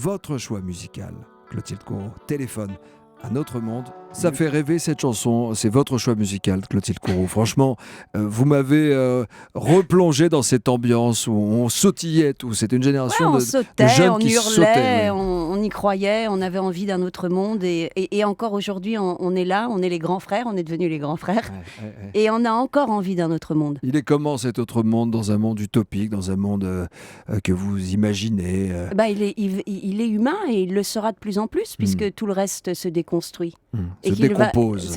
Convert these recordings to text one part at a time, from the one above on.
votre choix musical. Clotilde Courreau, Téléphone à notre monde. Ça fait rêver cette chanson, c'est votre choix musical, Clotilde Courreau. Franchement, vous m'avez replongé dans cette ambiance où on sautillait tout. C'était une génération de jeunes qui sautaient. On y croyait, on avait envie d'un autre monde. Et encore aujourd'hui, on est là, on est les grands frères, on est devenus les grands frères. Et on a encore envie d'un autre monde. Il est comment cet autre monde, dans un monde utopique, dans un monde que vous imaginez il est humain et il le sera de plus en plus, puisque tout le reste se déconstruit. Se décompose.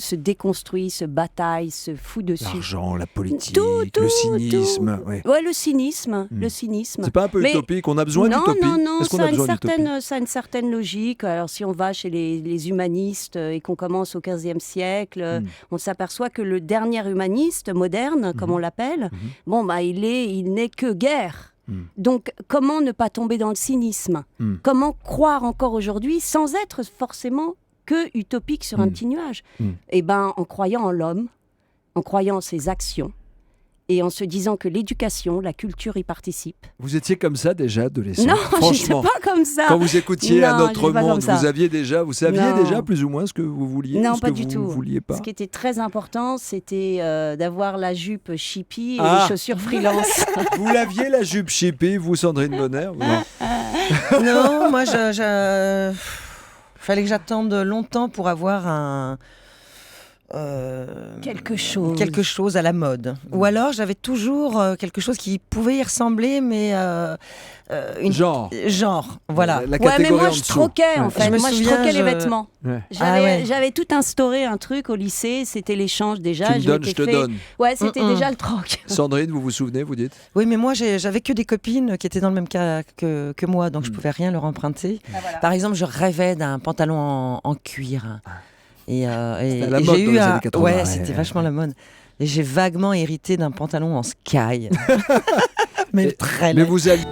Se déconstruit, se bataille, se fout dessus. L'argent, la politique, le cynisme. Ouais, le cynisme. Le cynisme. C'est pas un peu utopique? On a besoin d'utopie? Non, Est-ce qu'on a besoin d'utopie? ça a une certaine logique. Alors si on va chez les humanistes et qu'on commence au XVe siècle, on s'aperçoit que le dernier humaniste moderne, comme on l'appelle, il n'est que guerre. Donc, comment ne pas tomber dans le cynisme? Comment croire encore aujourd'hui sans être forcément que utopique sur un petit nuage? Eh bien, en croyant en l'homme, en croyant en ses actions et en se disant que l'éducation, la culture y participe. Vous étiez comme ça déjà, adolescent? Non, franchement, je n'étais pas comme ça. Quand vous écoutiez à notre monde, vous saviez déjà plus ou moins ce que vous vouliez? Non, ce pas que du vous tout. Vouliez pas? Ce qui était très important, c'était d'avoir la jupe chippie et les chaussures freelance. Vous l'aviez, la jupe chippie, vous, Sandrine Bonner? Non, moi, fallait que j'attende longtemps pour avoir quelque chose à la mode. Ou alors j'avais toujours quelque chose qui pouvait y ressembler, mais genre, voilà. La catégorie mais moi en je dessous. troquais en fait. Je troquais les vêtements. Ouais. J'avais tout instauré un truc au lycée, c'était l'échange déjà. Tu me donnes, je te donne. Ouais, c'était déjà le troc. Sandrine, vous vous souvenez, vous dites? Oui, mais moi j'avais que des copines qui étaient dans le même cas que moi, donc je pouvais rien leur emprunter. Voilà. Par exemple, je rêvais d'un pantalon en cuir. C'était la mode dans les années 80. Ouais, c'était vachement la mode. Et j'ai vaguement hérité d'un pantalon en sky. Mais très laid. Mais vous alliez